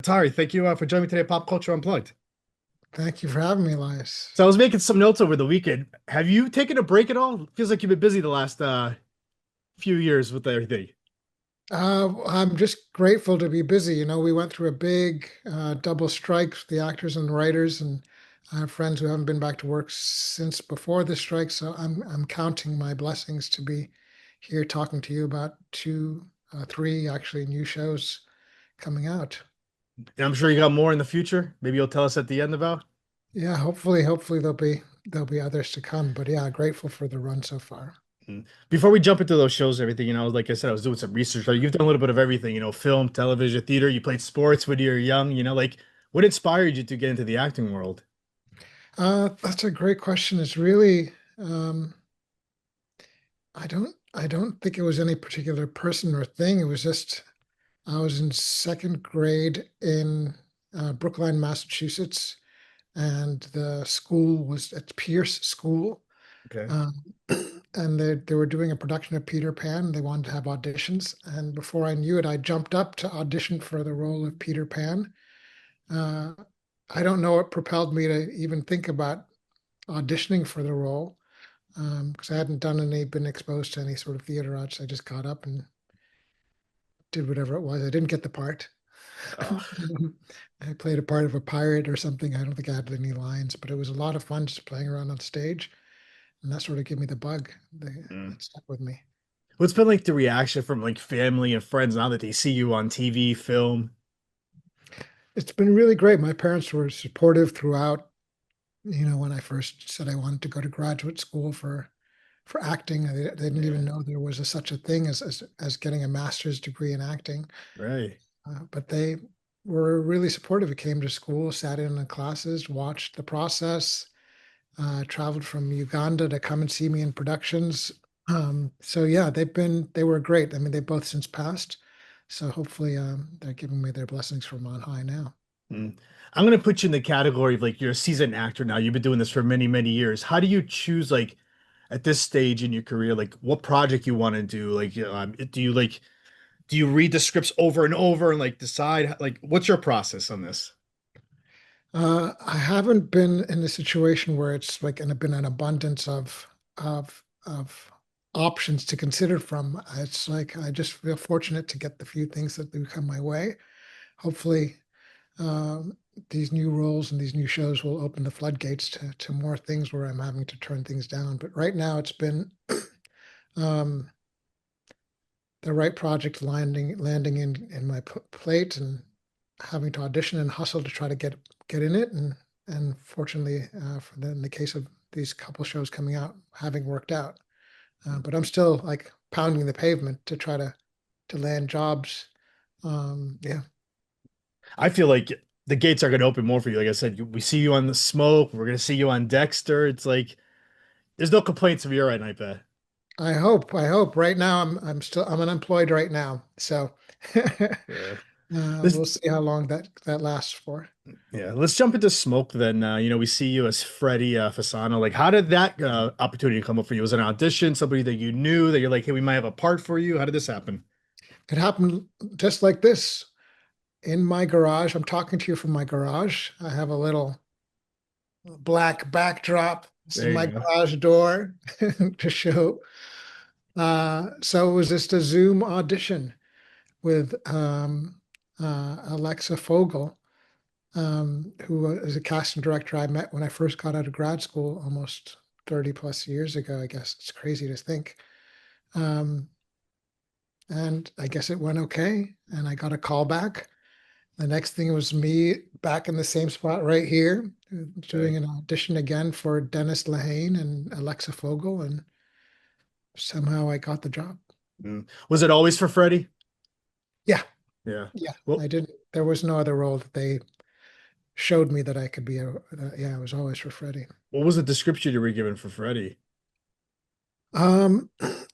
Tari, thank you for joining me today at Pop Culture Unplugged. Thank you for having me, Elias. So I was making some notes over the weekend. Have you taken a break at all? Feels like you've been busy the last few years with everything. I'm just grateful to be busy. We went through a big double strike, the actors and the writers, and I have friends who haven't been back to work since before the strike. So I'm counting my blessings to be here talking to you about three actually new shows coming out. And I'm sure you got more in the future. Maybe you'll tell us at the end about. Yeah, hopefully there'll be others to come. But yeah, grateful for the run so far. Mm. Before we jump into those shows, and everything, like I said, I was doing some research. Like, you've done a little bit of everything, film, television, theater. You played sports when you were young. Like what inspired you to get into the acting world? That's a great question. It's really I don't think it was any particular person or thing. It was just I was in second grade in Brookline, Massachusetts, and the school was at Pierce School. Okay. Um, and they were doing a production of Peter Pan. They wanted to have auditions, and before I knew it, I jumped up to audition for the role of Peter Pan. Uh, I don't know what propelled me to even think about auditioning for the role because I hadn't been exposed to any sort of theater arts. I just got up and did whatever it was. I didn't get the part. Oh. I played a part of a pirate or something. I don't think I had any lines, but it was a lot of fun just playing around on stage, and that sort of gave me the bug. Mm. That stuck with me. What's been like the reaction from like family and friends now that they see you on TV, film? It's been really great. My parents were supportive throughout. When I first said I wanted to go to graduate school for acting, they didn't Yeah, even know there was such a thing as getting a master's degree in acting. right. But they were really supportive. It came to school, sat in the classes, watched the process, traveled from Uganda to come and see me in productions. So yeah, they were great. I mean, they both since passed. So hopefully they're giving me their blessings from on high now. Mm. I'm gonna put you in the category of like you're a seasoned actor now. You've been doing this for many, many years. How do you choose like at this stage in your career, like what project you want to do? Like, do you read the scripts over and over and like decide like what's your process on this? I haven't been in a situation where it's like been an abundance of options to consider from. It's like I just feel fortunate to get the few things that do come my way. Hopefully, um, these new roles and these new shows will open the floodgates to more things where I'm having to turn things down. But right now, it's been um, the right project landing in my plate and having to audition and hustle to try to get in it. And fortunately, in the case of these couple shows coming out, having worked out. But I'm still like pounding the pavement to try to land jobs. Yeah. I feel like the gates are gonna open more for you. Like I said, we see you on the smoke. We're gonna see you on Dexter. It's like there's no complaints of your end, I bet. I hope. Right now, I'm unemployed right now, so Yeah. we'll This see how long that lasts for. Yeah, let's jump into smoke then. We see you as Freddie Fasano. Like, how did that opportunity come up for you? Was it an audition, somebody that you knew that you're like, hey, we might have a part for you? How did this happen? It happened just like this in my garage. I'm talking to you from my garage. I have a little black backdrop. This is There my you go. garage door to show. So it was just a Zoom audition with Alexa Fogel, who is a casting director I met when I first got out of grad school almost 30 plus years ago, I guess. It's crazy to think. Um, and I guess it went okay. And I got a call back. The next thing was me back in the same spot right here, doing Okay. an audition again for Dennis Lehane and Alexa Fogel. And somehow I got the job. Mm. Was it always for Freddie? Yeah, Yeah. yeah. Well, I didn't, there was no other role that they showed me that I could be yeah, it was always for Freddie. what was the description you were given for Freddie? I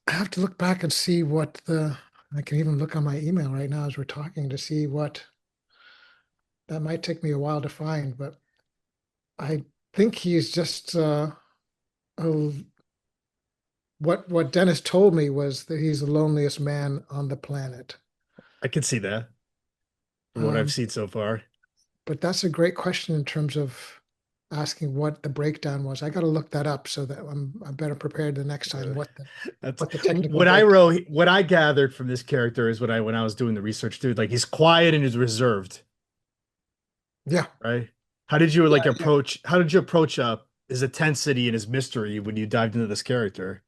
have to look back and see I can even look on my email right now as we're talking to see what that might take me a while to find, but I think he's just a, what Dennis told me was that he's the loneliest man on the planet. I can see that. from what I've Um, seen so far. but that's a great question in terms of asking what the breakdown was. I got to look that up so that I'm better prepared the next time Uh, that's what the technical what I break. wrote. What I gathered from this character is when I was doing the research, dude. Like he's quiet and he's reserved, Yeah. right? How did you like Yeah. approach? How did you approach his intensity and his mystery when you dived into this character?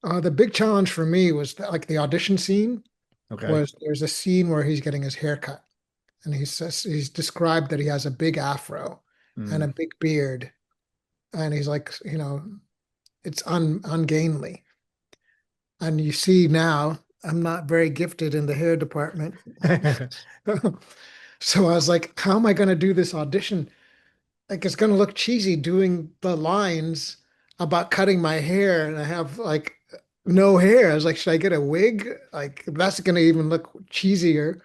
The big challenge for me was that, like the audition scene Okay. was there's a scene where he's getting his hair cut and he says he's described that he has a big afro and a Mm. big beard and he's like, it's ungainly. And you see now, I'm not very gifted in the hair department. So I was like, how am I going to do this audition? Like, it's going to look cheesy doing the lines about cutting my hair, and I have like no hair. I was like, should I get a wig? Like, that's going to even look cheesier.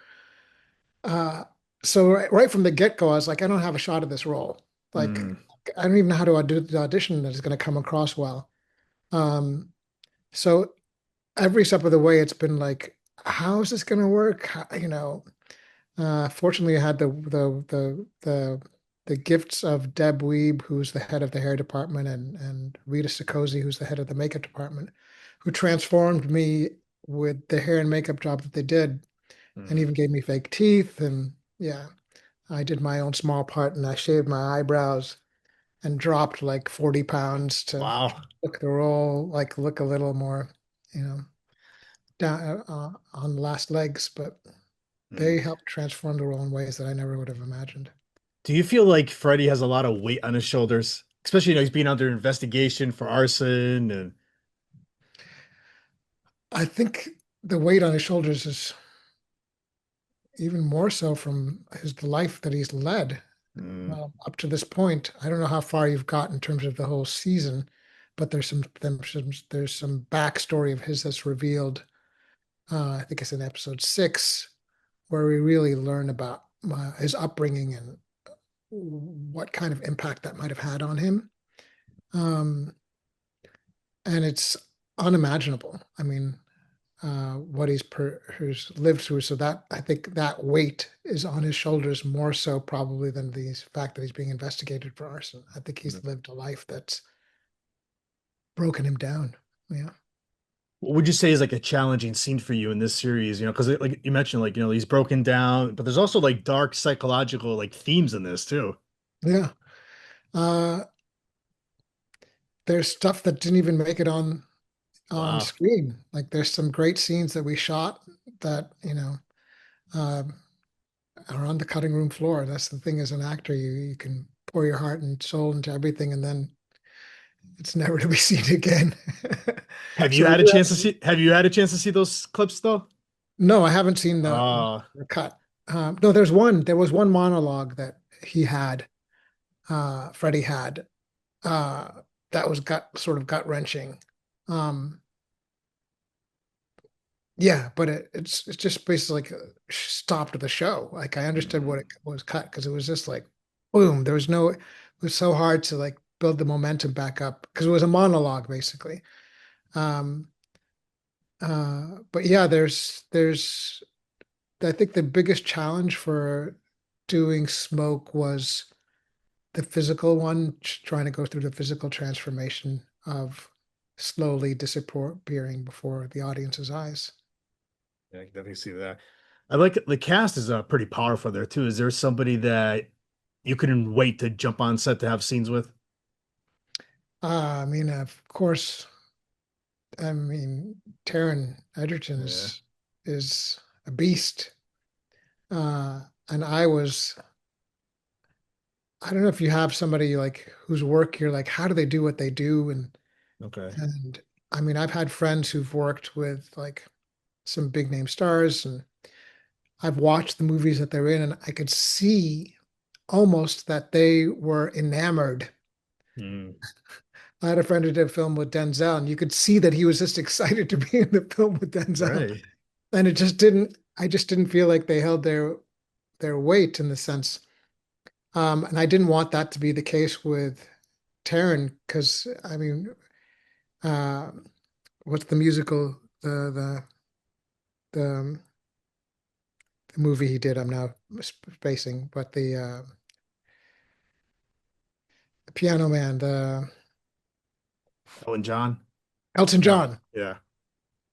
Uh, so right from the get-go, I was like, I don't have a shot at this role. Like, Mm. I don't even know how to do the audition that is going to come across well. Um, so every step of the way, it's been like, how is this going to work? Fortunately, I had the gifts of Deb Weeb, who's the head of the hair department, and Rita Sikosi, who's the head of the makeup department, who transformed me with the hair and makeup job that they did, and Mm. even gave me fake teeth. And yeah, I did my own small part, and I shaved my eyebrows and dropped like 40 pounds to Wow. look the role, like look a little more, you know, down on the last legs, but Mm. they helped transform the role in ways that I never would have imagined. Do you feel like Freddie has a lot of weight on his shoulders, especially he's being under investigation for arson and I think the weight on his shoulders is even more so from his life that he's led mm. up to this point. I don't know how far you've got in terms of the whole season, but there's some backstory of his that's revealed. I think it's in episode 6 where we really learn about his upbringing and what kind of impact that might have had on him. Um, and it's unimaginable. I mean, what who's lived through. So that I think that weight is on his shoulders more so probably than the fact that he's being investigated for arson. I think he's lived a life that's broken him down. Yeah. What would you say is like a challenging scene for you in this series? Because like you mentioned, like he's broken down, but there's also like dark psychological like themes in this too. Yeah. Uh, there's stuff that didn't even make it on Wow. screen. Like there's some great scenes that we shot that, um, are on the cutting room floor. That's the thing as an actor, you can pour your heart and soul into everything and then it's never to be seen again. Have you So we had a do chance to have, see? Have you had a chance to see those clips though? no, I haven't seen Uh, the cut. No, there was one monologue that he had, Freddie had, uh, that was sort of gut wrenching. Um, yeah, but it's just basically like stopped the show. Like I understood what it was cut because it was just like boom. There was no, it was so hard to like build the momentum back up because it was a monologue basically. Um, but yeah, there's I think the biggest challenge for doing Smoke was the physical one, trying to go through the physical transformation of slowly disappearing before the audience's eyes. yeah, I can definitely see that. I like the cast is pretty powerful there too. Is there somebody that you couldn't wait to jump on set to have scenes with? I mean, of course, I mean, Taron Egerton Yeah. is a beast. And I don't know if you have somebody like whose work you're like, how do they do what they do? Okay. And I mean, I've had friends who've worked with like some big name stars, and I've watched the movies that they're in, and I could see almost that they were enamored. Mm. I had a friend who did a film with Denzel, and you could see that he was just excited to be in the film with Denzel. Right. And I just didn't feel like they held their weight in the sense. And I didn't want that to be the case with Taron, because I mean, uh, what's the musical, the movie he did. I'm now spacing, but the Piano Man, the Ellen John. Elton No. John. Yeah.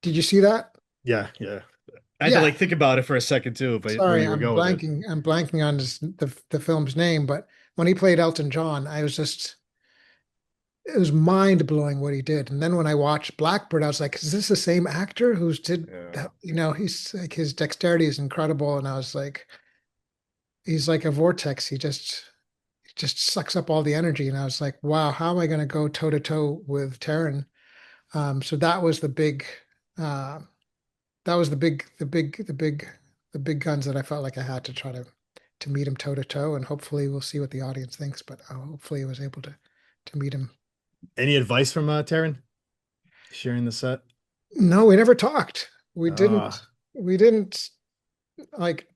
Did you see that? Yeah. Yeah. I had to Yeah. like think about it for a second too, but where Sorry, you were going with it. I'm blanking on the film's name, but when he played Elton John, it was mind blowing what he did. And then when I watched Blackbird, I was like, is this the same actor who's did Yeah. that? You know, he's like his dexterity is incredible. And I was like, he's like a vortex. He just sucks up all the energy. And I was like, wow, how am I going to go toe to toe with Taron? So that was uh, the big guns that I felt like I had to try to meet him toe to toe. And hopefully we'll see what the audience thinks, but hopefully I was able to meet him. Any advice from Taryn sharing the set? No, we never talked. Uh, We didn't like,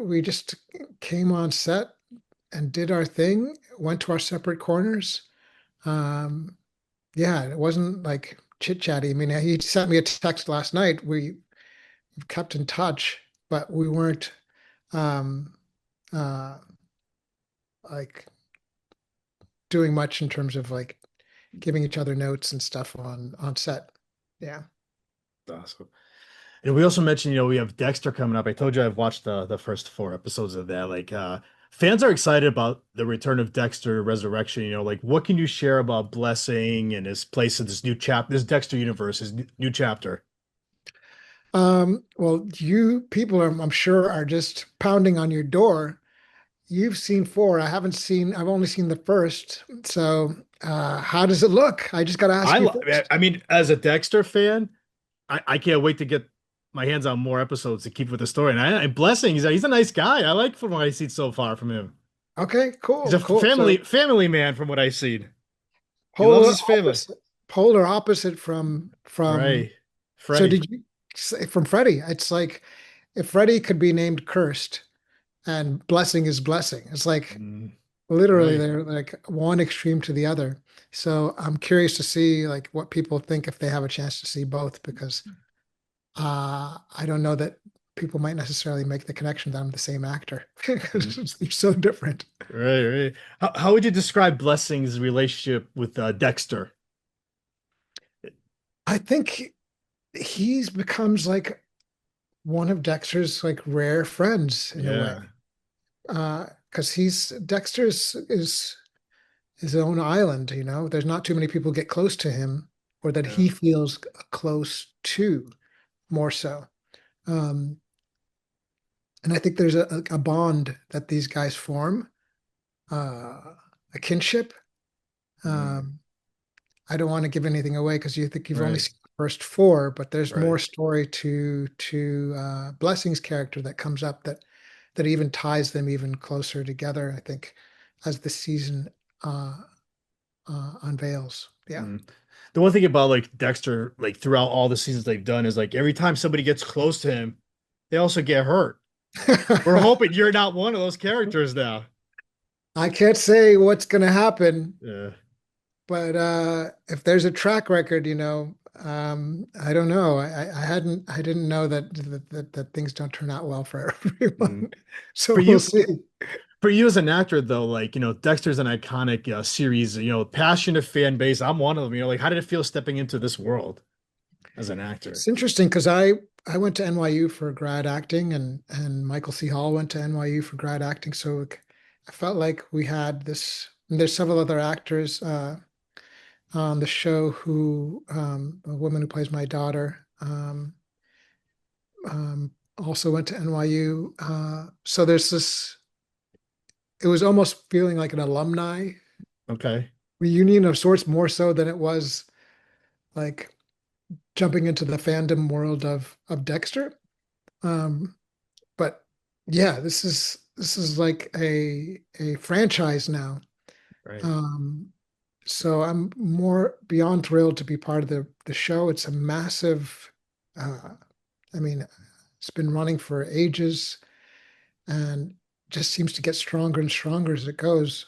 we just came on set and did our thing, went to our separate corners. Um, yeah, it wasn't like chit chatty. I mean, he sent me a text last night. We kept in touch, but we weren't um, uh, like doing much in terms of like giving each other notes and stuff on set. Yeah. awesome. And we also mentioned, we have Dexter coming up. I told you I've watched the first four episodes of that. Like, fans are excited about the return of Dexter Resurrection. Like what can you share about Blessing and his place in this new this Dexter universe, his new chapter? Well, you people are, I'm sure, are just pounding on your door. You've seen four. I've only seen the first. So, how does it look? I just got to ask you first. I mean, as a Dexter fan, I can't wait to get my hands on more episodes to keep with the story. And Blessing, he's a nice guy. I like from what I see so far from him. Okay, He's a cool, cool. So, family man from what I've seen. He loves polar his family. opposite, polar opposite from. Right. So, Freddie. did you say from Freddie? It's like if Freddie could be named Cursed and Blessing is Blessing. It's like Mm, literally right. they're like one extreme to the other. So I'm curious to see like what people think if they have a chance to see both because I don't know that people might necessarily make the connection that I'm the same actor Mm, because they're so different. right, right. How would you describe Blessing's relationship with Dexter? I think he's becomes like one of Dexter's like rare friends in a way. Yeah. Because he's Dexter's is his own island, you know. There's not too many people get close to him or that Yeah. he feels close to more so. Um, and I think there's a bond that these guys form, a kinship. Mm, Um, I don't want to give anything away because you think you've only right. seen the first four, but there's more Right. story to Blessing's character that comes up that even ties them even closer together, I think, as the season uh, unveils. Yeah. Mm. The one thing about like Dexter, like throughout all the seasons they've done, is like every time somebody gets close to him, they also get hurt. We're hoping you're not one of those characters now. I can't say what's going to happen, Yeah. but if there's a track record, I don't know. I didn't know that things don't turn out well for Mm. everyone. For So we'll you, see. for you as an actor, though, like Dexter's an iconic series. Passionate fan base. I'm one of them. Like, how did it feel stepping into this world as an actor? It's interesting because I went to NYU for grad acting, and Michael C. Hall went to NYU for grad acting. So I felt like we had this. And there's several other actors on the show who a woman who plays my daughter. Also went to NYU. So there's this, it was almost feeling like an alumni Okay. reunion of sorts, more so than it was like jumping into the fandom world of Dexter. Um, but yeah, this is like a franchise now. Right. Um, so I'm more beyond thrilled to be part of the show. It's a massive, uh, I mean, it's been running for ages and just seems to get stronger and stronger as it goes.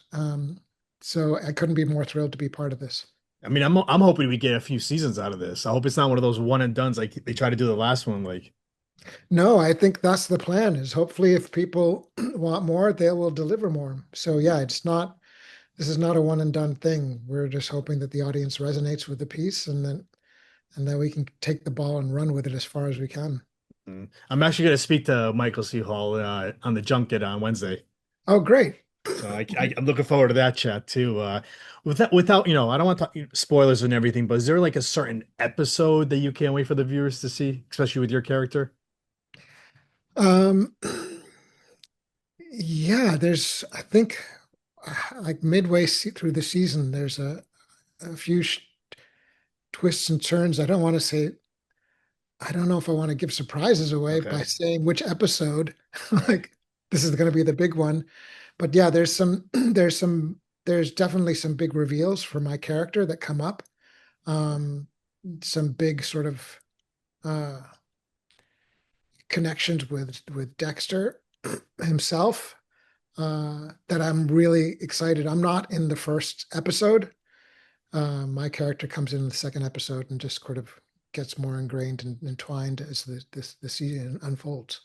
So I couldn't be more thrilled to be part of this. I mean, I'm hoping we get a few seasons out of this. I hope it's not one of those one and dones like they try to do the last one. Like, No, I think that's the plan is hopefully if people want more, they will deliver more. So yeah, this is not a one and done thing. We're just hoping that the audience resonates with the piece and then we can take the ball and run with it as far as we can. Mm. I'm actually going to speak to Michael C. Hall on the junket on Wednesday. Oh, great. So I'm looking forward to that chat too. Without, I don't want to talk spoilers and everything, but is there like a certain episode that you can't wait for the viewers to see, especially with your character? Um, yeah, I think like through the season, there's a few twists and turns. I don't know if I want to give surprises away by Okay. saying which episode, like this is going to be the big one. But yeah, there's definitely some big reveals for my character that come up. Um, some big sort of uh, connections with Dexter himself that I'm really excited. I'm not in the first episode. My character comes in the second episode and just sort of gets more ingrained and entwined as the season unfolds.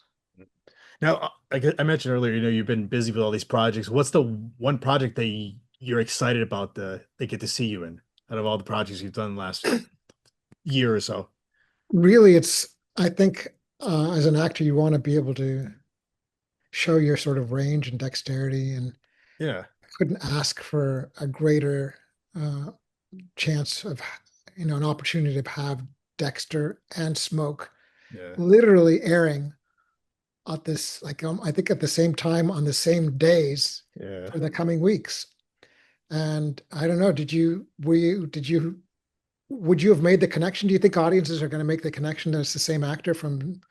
Now, like I mentioned earlier, you've been busy with all these projects. What's the one project that you're excited about they get to see you in out of all the projects you've done the last year or so? Really, I think as an actor, you want to be able to show your sort of range and dexterity, and Yeah, I couldn't ask for a greater uh, chance of, an opportunity to have Dexter and Smoke yeah, literally airing at this, like I think at the same time on the same days yeah. for the coming weeks. And I don't know, would you have made the connection? Do you think audiences are going to make the connection that it's the same actor from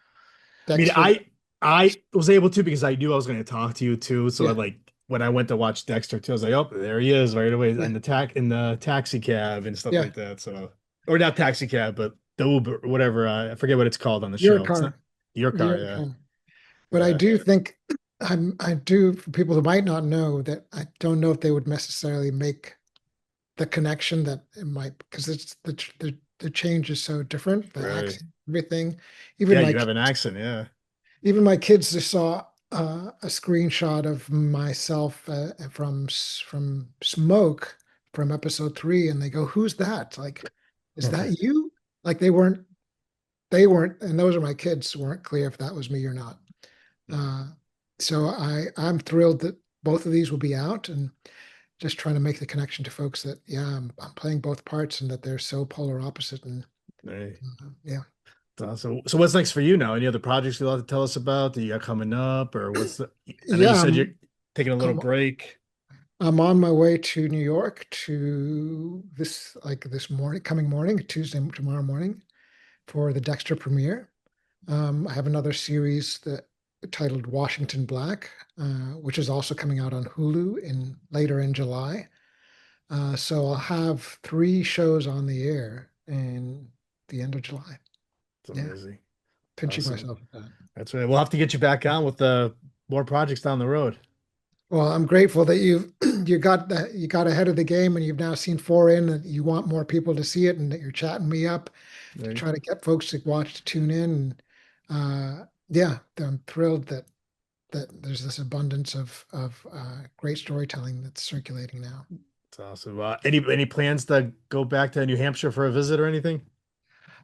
I mean, Dexter? I was able to because I knew I was going to talk to you too. So Yeah, like when I went to watch Dexter too, I was like, oh, there he is right away yeah, in the taxi cab and stuff yeah. like that. So or not taxi cab, but the Uber, whatever. I forget what it's called on the Your show. It's not car, your car, your yeah, car. But I yeah, do think I do for people who might not know that I don't know if they would necessarily make the connection that it might because it's the change is so different, the right. accent, everything. Yeah, Even you like have an accent, yeah. even my kids just saw a screenshot of myself from Smoke from episode 3, and they go, "Who's that? Like, is that you?" Like they weren't, and those are my kids weren't clear if that was me or not. Uh, so I'm thrilled that both of these will be out, and just trying to make the connection to folks that yeah, I'm playing both parts, and that they're so polar opposite, and Right. yeah, So what's next for you now? Any other projects you'd like to tell us about that you got coming up, or what's the? I know you yeah. said you're taking a little I'm break. I'm on my way to New York to this morning, coming morning, Tuesday, tomorrow morning for the Dexter premiere. I have another series that titled Washington Black, which is also coming out on Hulu in later in July. So I'll have 3 shows on the air in the end of July. It's Yeah, amazing. pinching Awesome. myself at that. That's right. We'll have to get you back on with more projects down the road. Well, I'm grateful that you got ahead of the game and you've now seen 4 in and you want more people to see it and that you're chatting me up to Right. try to get folks to watch to tune in. And yeah, I'm thrilled that there's this abundance of great storytelling that's circulating now. It's awesome. Any plans to go back to New Hampshire for a visit or anything?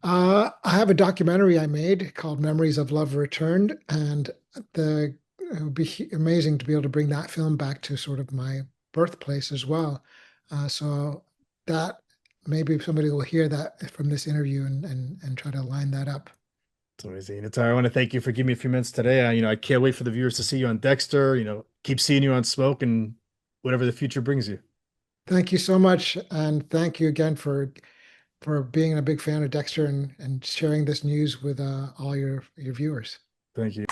I have a documentary I made called Memories of Love Returned, and it would be amazing to be able to bring that film back to sort of my birthplace as well. So that maybe somebody will hear that from this interview and try to line that up. It's amazing. Ntare, I want to thank you for giving me a few minutes today. I can't wait for the viewers to see you on Dexter. Keep seeing you on Smoke and whatever the future brings you. Thank you so much, and thank you again for being a big fan of Dexter and sharing this news with all your viewers. Thank you.